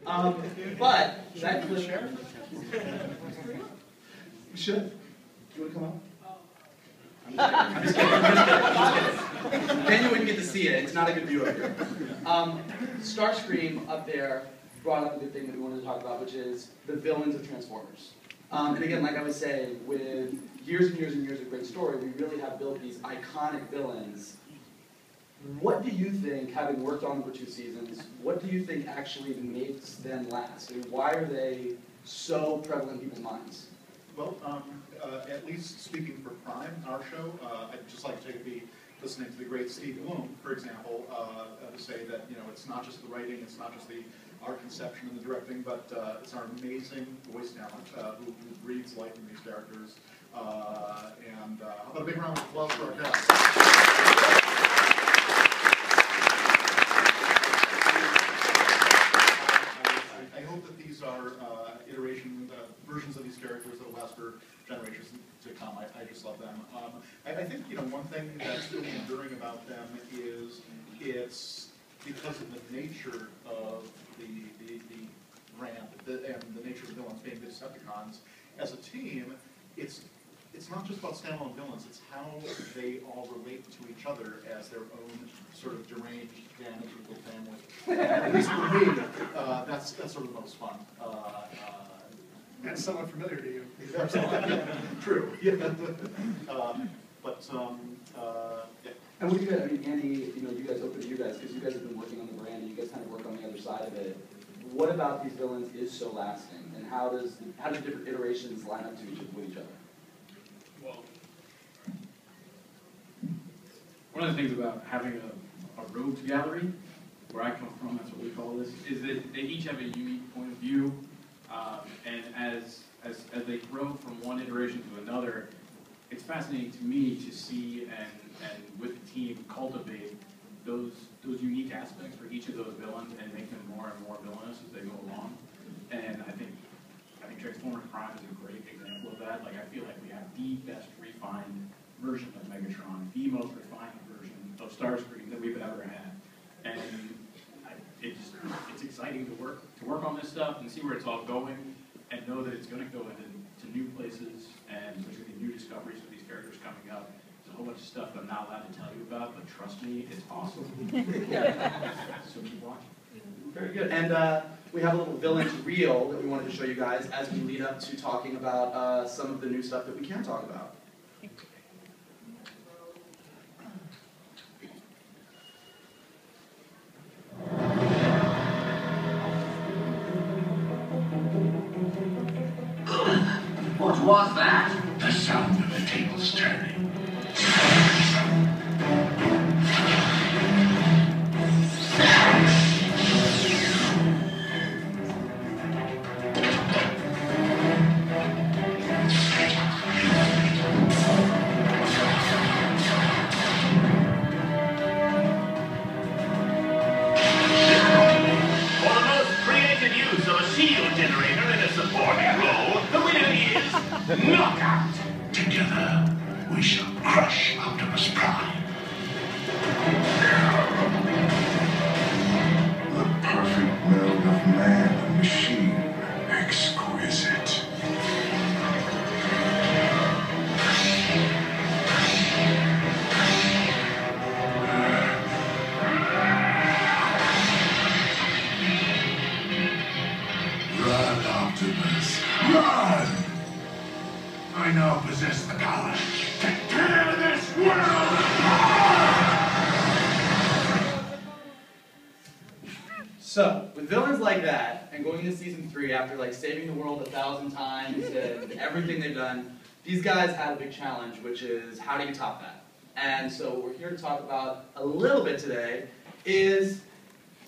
But that clip... We should. Do you want to come up? I'm just kidding. Then you wouldn't get to see it. It's not a good view up here. Starscream up there brought up a good thing that we wanted to talk about, which is the villains of Transformers. And again, like I was saying, with years and years and years of great story, we really have built these iconic villains. What do you think, having worked on them for 2 seasons, what do you think actually makes them last? I mean, why are they so prevalent in people's minds? Well, at least speaking for Prime, our show, I'd just like to be listening to the great Steve Bloom, for example, to say that it's not just the writing, it's not just the art conception and the directing, but it's our amazing voice talent who breathes life in these characters. And how about a big round of applause for our cast? I hope that these are versions of these characters that will last for generations to come. I just love them. I think one thing that's really enduring about them is it's because of the nature of the brand and the nature of the villains being the Decepticons. As a team, it's not just about standalone villains, it's how they all relate to each other as their own sort of deranged, damaged little family. At least for me, that's sort of the most fun. That's somewhat familiar to you. True. Yeah. Yeah. And what do you guys, I mean, Andy, you guys, open to you guys, because you guys have been working on the brand and you guys kind of work on the other side of it. What about these villains is so lasting, and how do different iterations line up with each other? Well, one of the things about having a rogues gallery, where I come from, that's what we call this, is that they each have a unique point of view, and as they grow from one iteration to another, it's fascinating to me to see and with the team cultivate those unique aspects for each of those villains and make them more and more villainous as they go along. And I think Transformers Prime is a great example of that. Like, I feel like we have the best refined version of Megatron, the most refined version of Starscream that we've ever had. And it's exciting to work on this stuff and see where it's all going, and know that it's going to go into new places, and there's going to be new discoveries of these characters coming up. There's a whole bunch of stuff that I'm not allowed to tell you about, but trust me, it's awesome. So keep watching. Very good. And we have a little villain reel that we wanted to show you guys as we lead up to talking about some of the new stuff that we can talk about. What was that? The sound of the tables turning. Knockout! Together, we shall crush Optimus Prime. The perfect meld of man and machine. Exquisite. Run, Optimus. Run! I now possess the power to tear this world apart! So, with villains like that, and going into season 3 after like saving the world 1,000 times and everything they've done, these guys had a big challenge, which is how do you top that? And so what we're here to talk about a little bit today is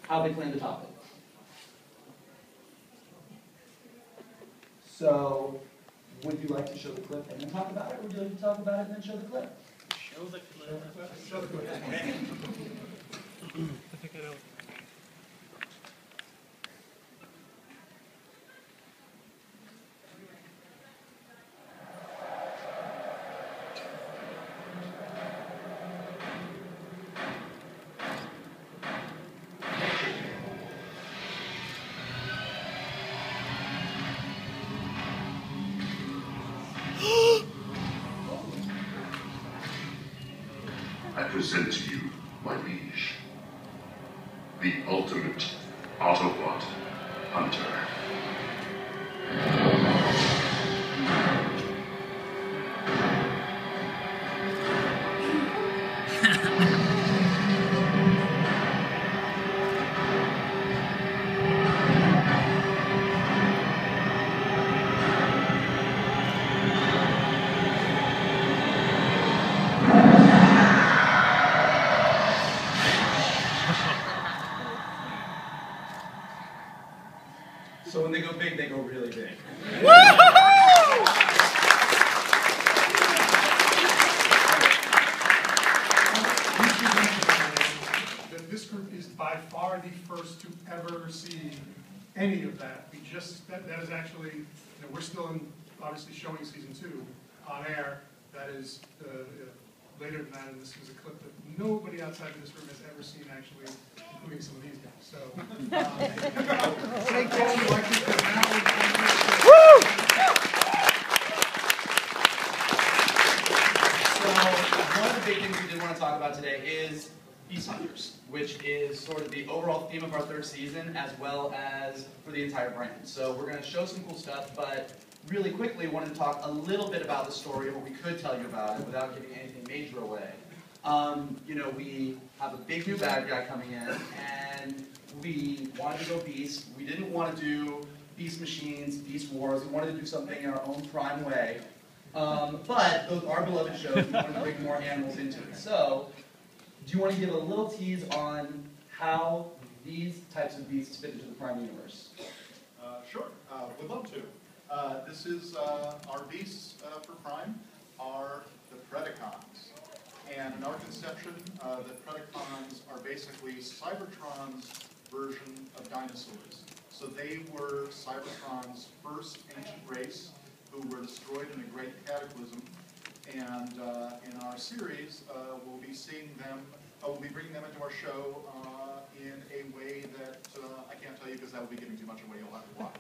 how they plan to top it. So, would you like to show the clip and then talk about it, or would you like to talk about it and then show the clip? Show the clip. Show the clip. I think I know. present to you, my liege, the ultimate Autobot hunter. So when they go big, they go really big. That this group is by far the first to ever see any of that. We just, that is actually, we're still in, obviously showing season 2 on air. That is later than that, and this is a clip that nobody outside of this room has ever seen, actually, including some of these guys. So, one of the big things we did want to talk about today is Beast Hunters, which is sort of the overall theme of our 3rd season, as well as for the entire brand. So we're going to show some cool stuff, but really quickly wanted to talk a little bit about the story, or what we could tell you about it without giving anything major away. We have a big new bad guy coming in, and we wanted to go Beast. We didn't want to do Beast Machines, Beast Wars. We wanted to do something in our own prime way. But those are beloved shows. We wanted to bring more animals into it. So, do you want to give a little tease on how these types of beasts fit into the Prime universe? Sure, would love to. This is our beasts for Prime are the Predacons. And in our conception, the Predacons are basically Cybertron's version of dinosaurs. So they were Cybertron's first ancient race who were destroyed in a great cataclysm. And in our series, we'll be seeing them, we'll be bringing them into our show in a way that I can't tell you because that would be giving too much away. You'll have to watch.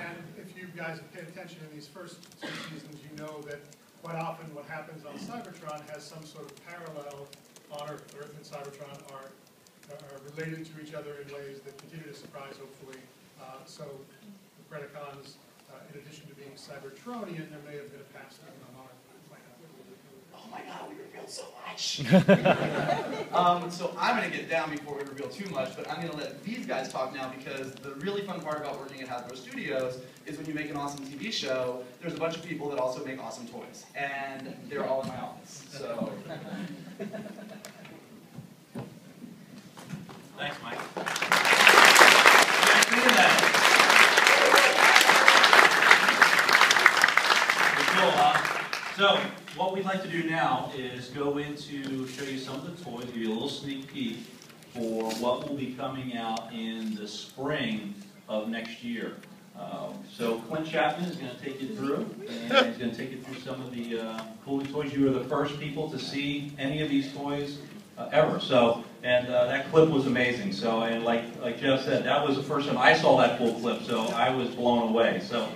and if you guys have paid attention in these first 2 seasons, you know that quite often what happens on Cybertron has some sort of parallel on Earth. Earth and Cybertron are related to each other in ways that continue to surprise, hopefully. So the Predacons, in addition to being Cybertronian, there may have been a past on Mars. Oh my God, we revealed so much. So I'm going to get down before we reveal too much, but I'm going to let these guys talk now, because the really fun part about working at Hasbro Studios is when you make an awesome TV show, there's a bunch of people that also make awesome toys, and they're all in my office. So. Thanks, Mike. Cool, so what we'd like to do now is go into show you some of the toys, give you a little sneak peek for what will be coming out in the spring of next year. So Clint Chapman is going to take you through, and he's going to take you through some of the cool toys. You were the first people to see any of these toys ever. So, and that clip was amazing. So, and like Jeff said, that was the first time I saw that full clip. So I was blown away. So.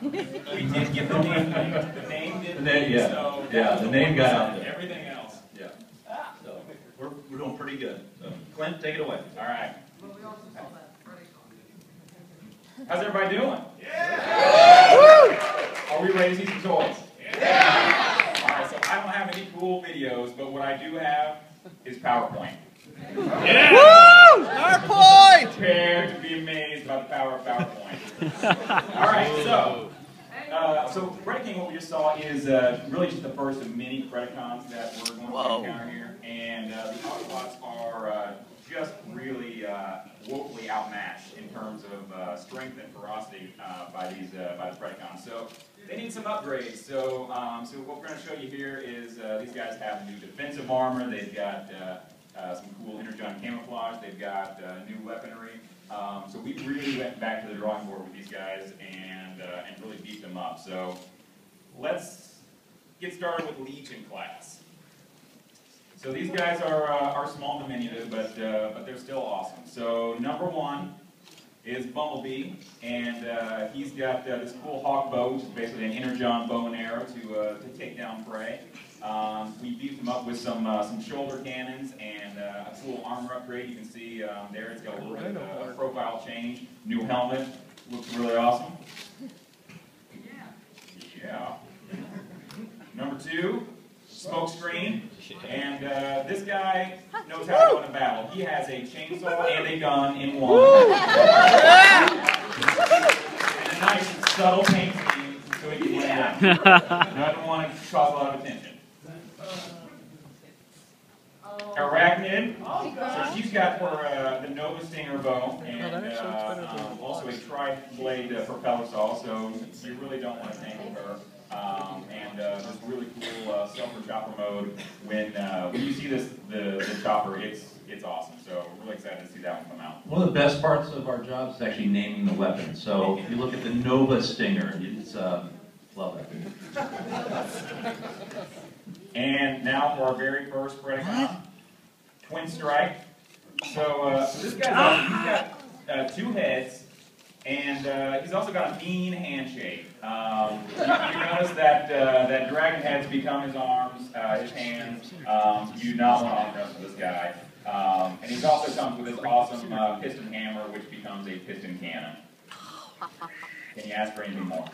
We did give the name. The name didn't. Yeah, So yeah, the name got out there. Everything else. Yeah. So we're doing pretty good. So, Clint, take it away. All right. Well, we also saw that Predacon. How's everybody doing? Yeah! Are we ready to see some toys? Yeah! All right. So I don't have any cool videos, but what I do have is PowerPoint. Yeah! Woo! PowerPoint! Prepare to be amazed by the power of PowerPoint. All right, so Predacon, what we just saw is really just the first of many Predacons that we're going to encounter here, and the Autobots are just really woefully outmatched in terms of strength and ferocity by the Predacons. So they need some upgrades. So what we're going to show you here is these guys have new defensive armor. They've got some cool energon camouflage. They've got new weaponry. So we really went back to the drawing board with these guys and really beefed them up. So let's get started with Legion class. So these guys are small and diminutive, but they're still awesome. So number one is Bumblebee, and he's got this cool hawk bow, which is basically an energon bow and arrow to take down prey. We beefed him up with some shoulder cannons and a cool armor upgrade. You can see there it's got a little bit of a profile change, new helmet, looks really awesome. Yeah. Number 2, smokescreen, and this guy knows how to go into battle. He has a chainsaw and a gun in one. And a nice subtle paint scheme so he can blend in. Doesn't want to cause a lot of attention. Arachnid, so she's got her the Nova Stinger bow and also a tri-blade propeller saw, so you really don't want to tangle her. And this really cool silver chopper mode. When you see the chopper, it's awesome. So we're really excited to see that one come out. One of the best parts of our job is actually naming the weapon. So if you look at the Nova Stinger, it's love it. And now for our very first Predacon, Twin Strike. So this guy's awesome. He's got 2 heads, and he's also got a mean handshake. You notice that dragon heads become his arms, his hands. You do not want to arm wrestle this guy. And he also comes with this awesome piston hammer, which becomes a piston cannon. Can you ask for anything more?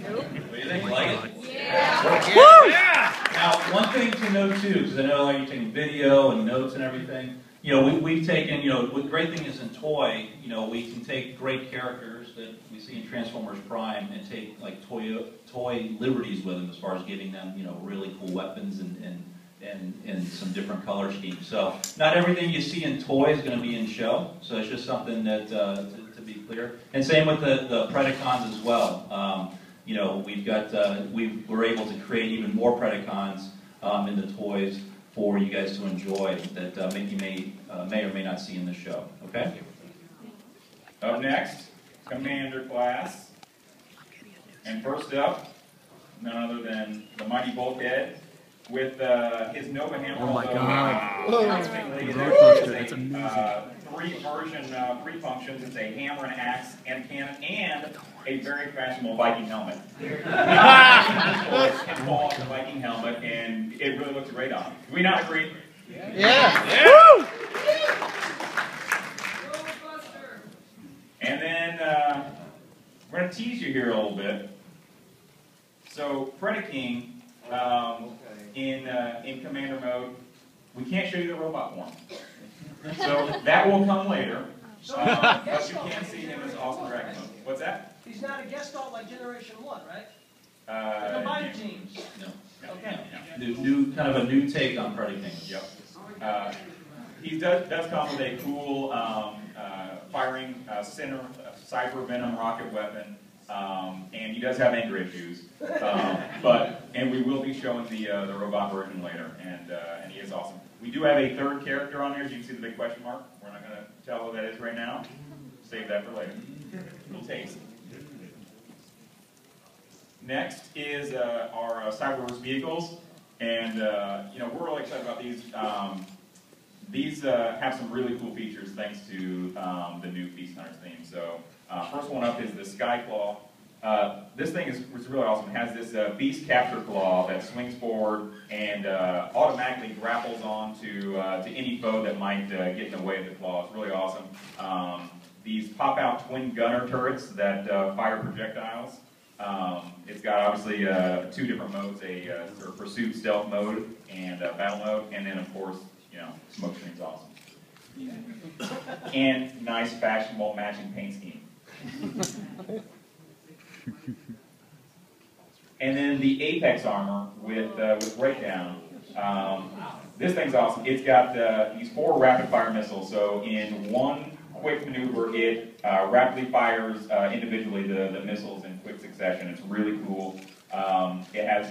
Nope. What do you think? Like it? Yeah! Now, one thing to note too, because I know you're taking video and notes and everything. You know, we've taken, you know, the great thing is in toy, you know, we can take great characters that we see in Transformers Prime and take like toy liberties with them as far as giving them, you know, really cool weapons and some different color schemes. So not everything you see in toy is going to be in show. So it's just something that to be clear. And same with the Predacons as well. You know, we've got we're able to create even more Predacons in the toys for you guys to enjoy that you may or may not see in the show. Okay. Up next, Commander Class, and first up, none other than the Mighty Bulkhead with his Nova Hammer. Oh my God! It's a three functions. It's a hammer, an axe, and a cannon, and a very fashionable Viking helmet. It falls off the Viking helmet, and it really looks great on him. Do we not agree? Yeah. Woo! And then we're going to tease you here a little bit. So Predaking, in Commander mode, we can't show you the robot form. So that will come later. But you can see him as awesome dragon mode. What's that? He's not a guest star like Generation 1, right? The combined teams. No. Okay. New kind of a new take on Predaking. Yep. He does come with a cool firing cyber venom rocket weapon, and he does have anger issues. And we will be showing the robot version later, and he is awesome. We do have a third character on there. As you can see the big question mark. We're not going to tell who that is right now. Save that for later. Little taste. Next is our Cyberverse vehicles, and you know, we're really excited about these. These have some really cool features thanks to the new Beast Hunters theme. So first one up is the Sky Claw. This thing is really awesome. It has this beast capture claw that swings forward and automatically grapples onto to any foe that might get in the way of the claw. It's really awesome. These pop-out twin gunner turrets that fire projectiles. It's got obviously 2 different modes, a sort of pursuit stealth mode and battle mode, and then of course, you know, smoke screen's awesome. And nice fashionable matching paint scheme. And then the Apex armor with breakdown. This thing's awesome. It's got these 4 rapid fire missiles. So in one quick maneuver, it rapidly fires individually the missiles in quick succession. It's really cool. It has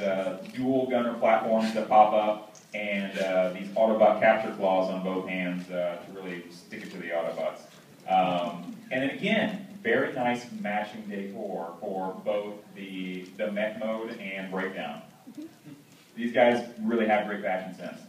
dual gunner platforms that pop up, and these Autobot capture claws on both hands to really stick it to the Autobots. And then again, very nice matching decor for both the mech mode and breakdown. These guys really have great fashion sense.